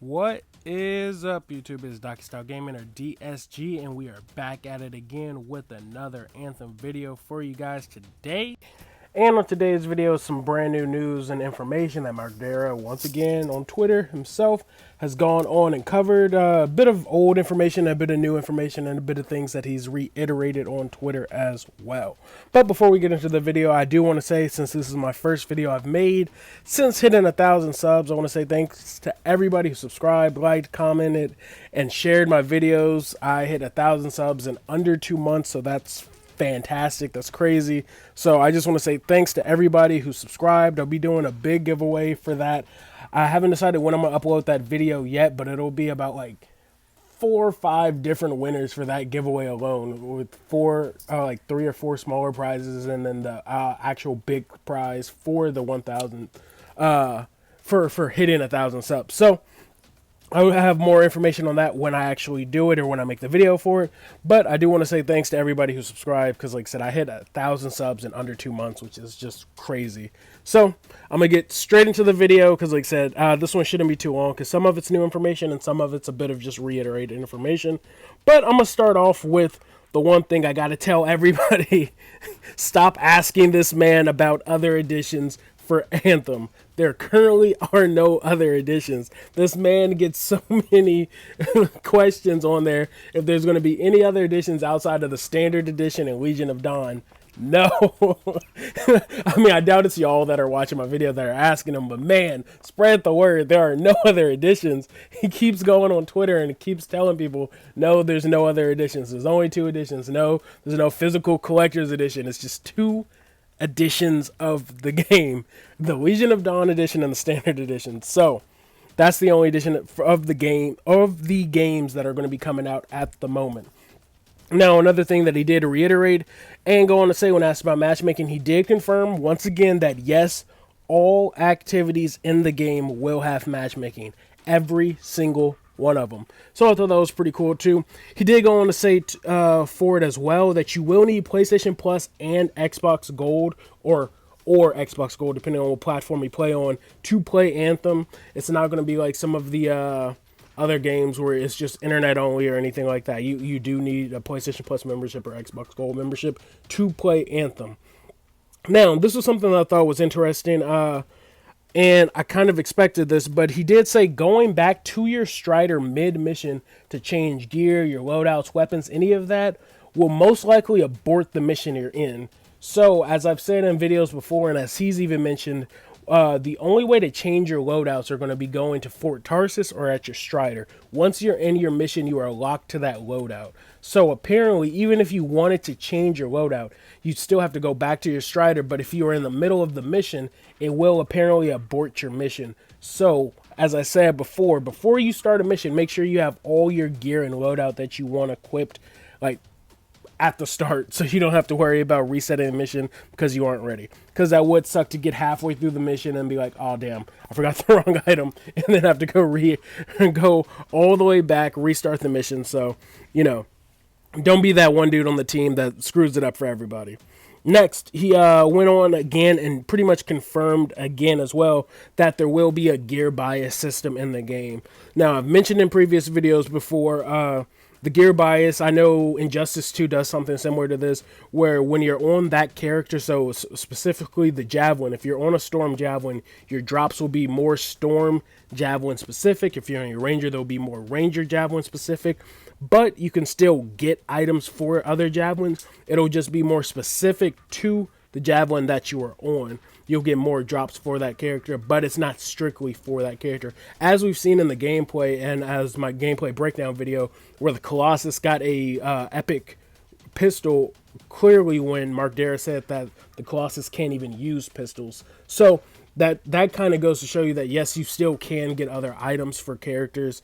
What is up, YouTube? It's Docky Style Gaming, or DSG, and we are back at it again with another Anthem video for you guys today. And on today's video, some brand new news and information that BioWare, once again on Twitter himself, has gone on and covered a bit of old information, a bit of new information, and a bit of things that he's reiterated on Twitter as well. But before we get into the video, I do want to say, since this is my first video I've made since hitting 1,000 subs, I want to say thanks to everybody who subscribed, liked, commented, and shared my videos. I hit 1,000 subs in under 2 months, so that's fantastic. That's crazy. So I just want to say thanks to everybody who subscribed. I'll be doing a big giveaway for that. I haven't decided when I'm going to upload that video yet, but it'll be about like 4 or 5 different winners for that giveaway alone, with like 3 or 4 smaller prizes, and then the actual big prize for the 1,000 for hitting 1,000 subs. So I will have more information on that when I actually do it or when I make the video for it. But I do want to say thanks to everybody who subscribed, because like I said, I hit 1,000 subs in under 2 months, which is just crazy. So I'm going to get straight into the video, because like I said, this one shouldn't be too long, because some of it's new information and some of it's a bit of just reiterated information. But I'm going to start off with the one thing I got to tell everybody. Stop asking this man about other editions for Anthem. There currently are no other editions. This man gets so many questions on there if there's going to be any other editions outside of the Standard Edition and Legion of Dawn. No. I mean, I doubt it's y'all that are watching my video that are asking him, but man, spread the word. There are no other editions. He keeps going on Twitter and keeps telling people, no, there's no other editions. There's only 2 editions. No, there's no physical collector's edition. It's just 2 editions of the game, the Legion of Dawn edition and the Standard edition. So that's the only edition of the games that are going to be coming out at the moment. Now, another thing that he did reiterate and go on to say when asked about matchmaking, he did confirm once again that yes, all activities in the game will have matchmaking, every single one of them. So I thought that was pretty cool too. He did go on to say for it as well that you will need PlayStation Plus and Xbox Gold or Xbox Gold, depending on what platform you play on, to play Anthem. It's not going to be like some of the other games where it's just internet only or anything like that. You do need a PlayStation Plus membership or Xbox Gold membership to play Anthem. Now, this was something that I thought was interesting. And I kind of expected this, but he did say going back to your Strider mid-mission to change gear, your loadouts, weapons, any of that will most likely abort the mission you're in. So, as I've said in videos before, and as he's even mentioned, the only way to change your loadouts are going to be going to Fort Tarsis or at your Strider. Once you're in your mission, you are locked to that loadout. So apparently, even if you wanted to change your loadout, you still have to go back to your Strider. But if you are in the middle of the mission, it will apparently abort your mission. So, as I said before you start a mission, make sure you have all your gear and loadout that you want equipped, like, at the start, so you don't have to worry about resetting the mission because you aren't ready. Because that would suck to get halfway through the mission and be like, oh damn, I forgot the wrong item, and then have to go all the way back, restart the mission. So, you know, don't be that one dude on the team that screws it up for everybody. Next, he went on again and pretty much confirmed again as well that there will be a gear bias system in the game. Now, I've mentioned in previous videos before, the gear bias, I know Injustice 2 does something similar to this, where when you're on that character, so specifically the Javelin, if you're on a Storm Javelin, your drops will be more Storm Javelin specific. If you're on your Ranger, there'll be more Ranger Javelin specific. But you can still get items for other Javelins. It'll just be more specific to the Javelin that you are on. You'll get more drops for that character, but it's not strictly for that character. As we've seen in the gameplay, and as my gameplay breakdown video, where the Colossus got a epic pistol, clearly when Mark Dara said that the Colossus can't even use pistols. So that kind of goes to show you that yes, you still can get other items for characters,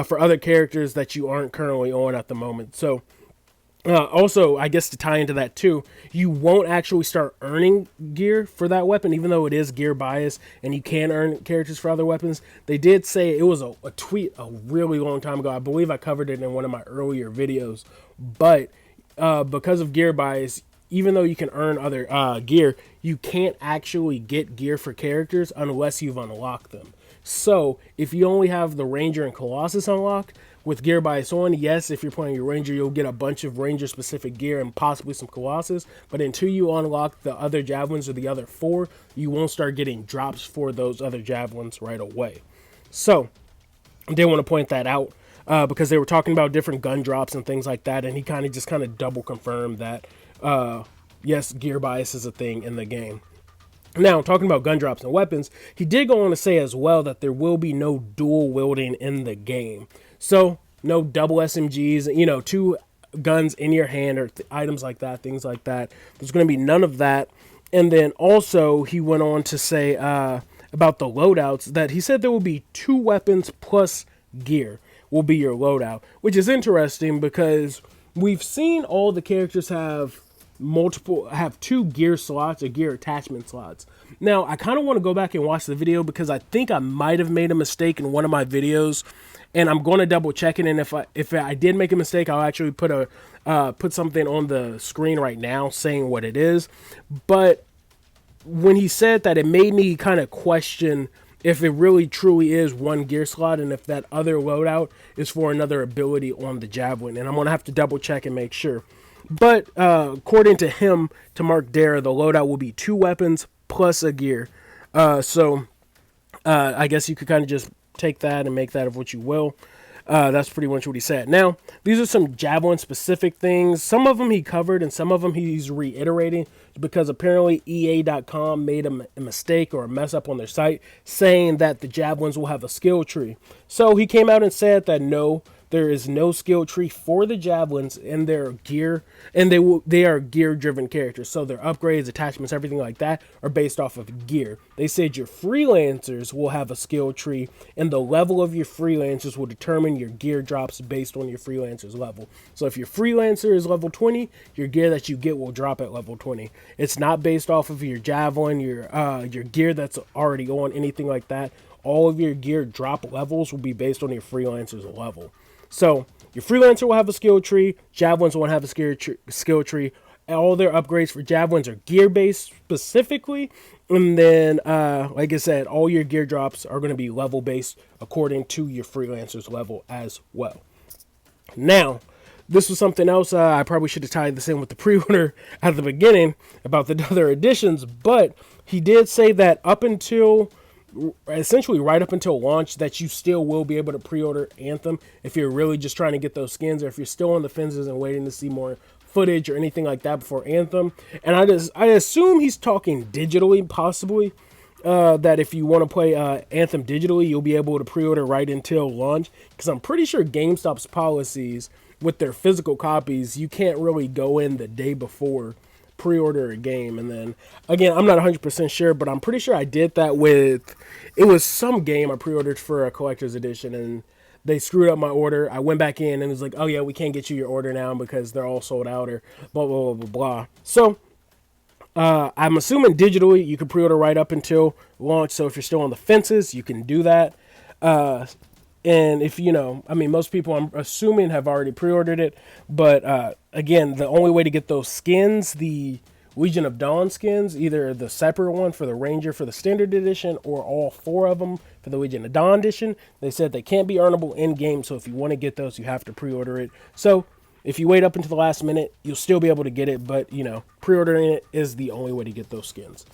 for other characters that you aren't currently on at the moment. So also, I guess to tie into that too, you won't actually start earning gear for that weapon, even though it is gear bias and you can earn characters for other weapons. They did say, it was a tweet a really long time ago. I believe I covered it in one of my earlier videos. But because of gear bias, even though you can earn other gear, you can't actually get gear for characters unless you've unlocked them. So if you only have the Ranger and Colossus unlocked with gear by its own, yes, if you're playing your Ranger, you'll get a bunch of Ranger specific gear and possibly some Colossus. But until you unlock the other Javelins or the other 4, you won't start getting drops for those other Javelins right away. So I did want to point that out because they were talking about different gun drops and things like that, and he kind of double confirmed that yes, gear bias is a thing in the game. Now, talking about gun drops and weapons, he did go on to say as well that there will be no dual wielding in the game. So, no double SMGs, 2 guns in your hand or items like that, things like that. There's going to be none of that. And then also, he went on to say about the loadouts that he said there will be 2 weapons plus gear will be your loadout, which is interesting because we've seen all the characters have 2 gear slots or gear attachment slots. Now, I kind of want to go back and watch the video because I think I might have made a mistake in one of my videos, and I'm going to double check it. And if I did make a mistake, I'll actually put something on the screen right now saying what it is. But when he said that, it made me kind of question if it really truly is 1 gear slot and if that other loadout is for another ability on the Javelin. And I'm going to have to double check and make sure. But according to him, to Mark Dare, the loadout will be 2 weapons plus a gear. So I guess you could kind of just take that and make that of what you will. That's pretty much what he said. Now, these are some Javelin specific things. Some of them he covered and some of them he's reiterating because apparently EA.com made a mistake or a mess up on their site saying that the Javelins will have a skill tree. So he came out and said that no, there is no skill tree for the Javelins in their gear, and they are gear-driven characters. So their upgrades, attachments, everything like that are based off of gear. They said your freelancers will have a skill tree, and the level of your freelancers will determine your gear drops based on your freelancer's level. So if your freelancer is level 20, your gear that you get will drop at level 20. It's not based off of your Javelin, your gear that's already on, anything like that. All of your gear drop levels will be based on your freelancer's level. So your freelancer will have a skill tree. Javelins won't have a skill tree. All their upgrades for Javelins are gear based specifically. And then, like I said, all your gear drops are going to be level based according to your freelancer's level as well. Now, this was something else. I probably should have tied this in with the pre-order at the beginning about the other editions. But he did say that essentially right up until launch, that you still will be able to pre-order Anthem if you're really just trying to get those skins, or if you're still on the fences and waiting to see more footage or anything like that before Anthem. And I assume he's talking digitally, possibly, that if you want to play Anthem digitally, you'll be able to pre-order right until launch, because I'm pretty sure GameStop's policies with their physical copies, you can't really go in the day before pre-order a game. And then again, I'm not 100% sure, but I'm pretty sure I did that with, it was some game I pre-ordered for a collector's edition, and they screwed up my order. I went back in and it was like, oh yeah, we can't get you your order now because they're all sold out, or blah blah blah blah blah. So I'm assuming digitally you can pre-order right up until launch. So if you're still on the fences, you can do that. And if most people, I'm assuming, have already pre-ordered it. But again, the only way to get those skins, the Legion of Dawn skins, either the separate one for the Ranger for the Standard Edition or all 4 of them for the Legion of Dawn Edition, they said they can't be earnable in-game. So if you want to get those, you have to pre-order it. So if you wait up until the last minute, you'll still be able to get it. But, pre-ordering it is the only way to get those skins.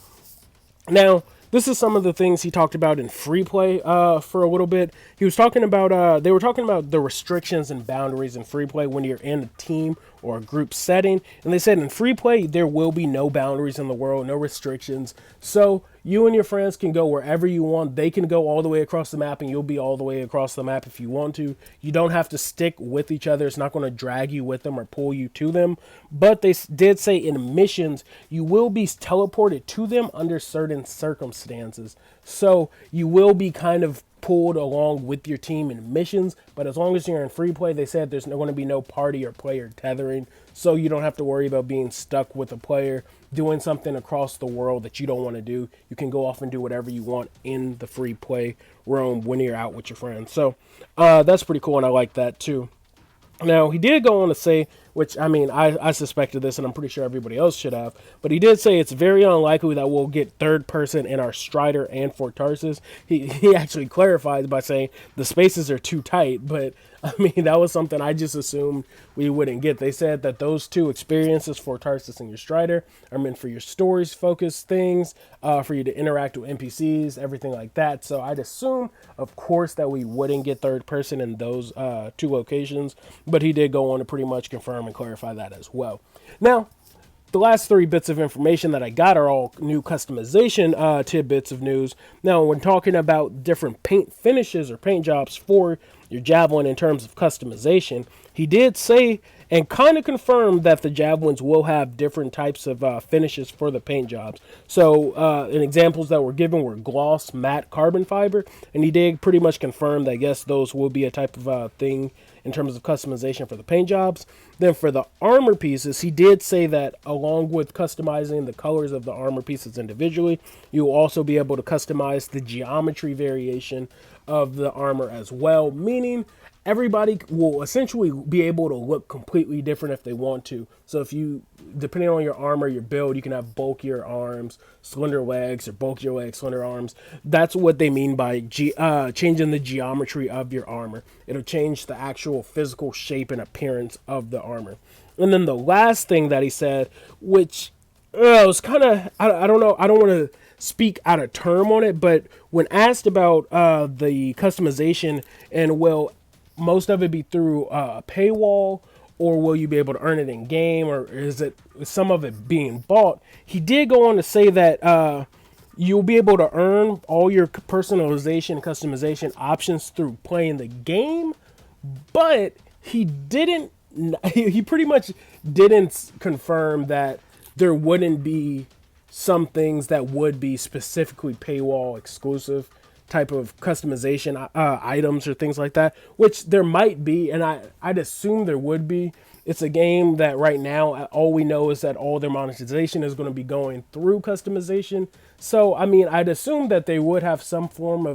Now, this is some of the things he talked about in free play for a little bit. He was talking about, they were talking about the restrictions and boundaries in free play when you're in a team or a group setting. And they said in free play, there will be no boundaries in the world, no restrictions. So you and your friends can go wherever you want. They can go all the way across the map, and you'll be all the way across the map if you want to. You don't have to stick with each other. It's not going to drag you with them or pull you to them. But they did say in missions, you will be teleported to them under certain circumstances. So you will be kind of pulled along with your team in missions, but as long as you're in free play, they said there's going to be no party or player tethering, so you don't have to worry about being stuck with a player doing something across the world that you don't want to do. You can go off and do whatever you want in the free play realm when you're out with your friends. So that's pretty cool, and I like that too. Now, he did go on to say, which, I mean, I suspected this, and I'm pretty sure everybody else should have. But he did say it's very unlikely that we'll get third person in our Strider and Fort Tarsus. He actually clarified by saying the spaces are too tight, but I mean, that was something I just assumed we wouldn't get. They said that those two experiences, Fort Tarsus and your Strider, are meant for your stories-focused things, for you to interact with NPCs, everything like that. So I'd assume, of course, that we wouldn't get third person in those two locations, but he did go on to pretty much confirm and clarify that as well. Now, the last 3 bits of information that I got are all new customization tidbits of news. Now, when talking about different paint finishes or paint jobs for your Javelin in terms of customization, he did say and kind of confirmed that the Javelins will have different types of finishes for the paint jobs. So, and examples that were given were gloss, matte, carbon fiber, and he did pretty much confirm that, yes, those will be a type of thing in terms of customization for the paint jobs. Then for the armor pieces, he did say that along with customizing the colors of the armor pieces individually, you'll also be able to customize the geometry variation of the armor as well, meaning everybody will essentially be able to look completely different if they want to. So if you, depending on your armor, your build, you can have bulkier arms, slender legs, or bulkier legs, slender arms. That's what they mean by changing the geometry of your armor. It'll change the actual physical shape and appearance of the armor. And then the last thing that he said, which was kind of, I don't know, I don't want to speak out of term on it, but when asked about the customization and will most of it be through a paywall, or will you be able to earn it in game, or is it some of it being bought? He did go on to say that you'll be able to earn all your personalization and customization options through playing the game, but he didn't. He pretty much didn't confirm that there wouldn't be some things that would be specifically paywall exclusive type of customization items or things like that, which there might be, and I'd assume there would be. It's a game that right now all we know is that all their monetization is going to be going through customization. So I mean, I'd assume that they would have some form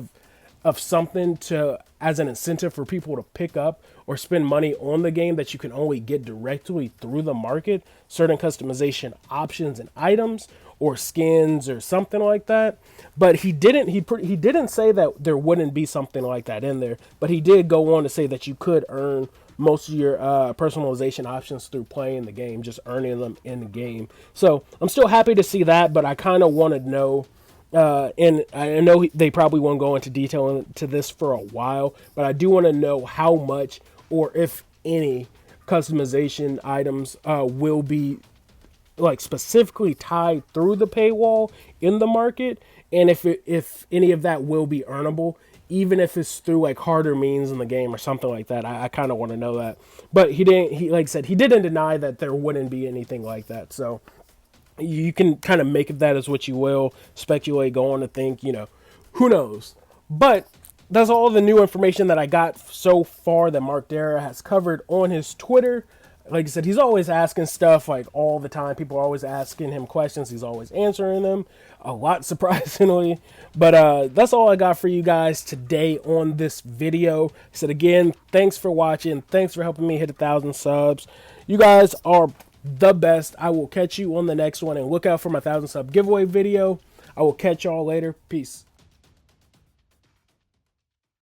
of something to as an incentive for people to pick up or spend money on the game that you can only get directly through the market, certain customization options and items or skins or something like that. But he didn't say that there wouldn't be something like that in there, but he did go on to say that you could earn most of your personalization options through playing the game, just earning them in the game. So I'm still happy to see that, but I kind of want to know, and I know they probably won't go into detail into this for a while, but I do want to know how much or if any customization items will be like specifically tied through the paywall in the market, and if any of that will be earnable, even if it's through like harder means in the game or something like that. I kind of want to know that, but he like I said, he didn't deny that there wouldn't be anything like that. So you can kind of make of that as what you will, speculate, go on to think, who knows. But that's all the new information that I got so far that Mark Dara has covered on his Twitter. Like I said, he's always asking stuff like all the time. People are always asking him questions. He's always answering them, a lot surprisingly. But that's all I got for you guys today on this video. I said again, thanks for watching. Thanks for helping me hit 1,000 subs. You guys are the best. I will catch you on the next one, and look out for my 1,000 sub giveaway video. I will catch y'all later. Peace.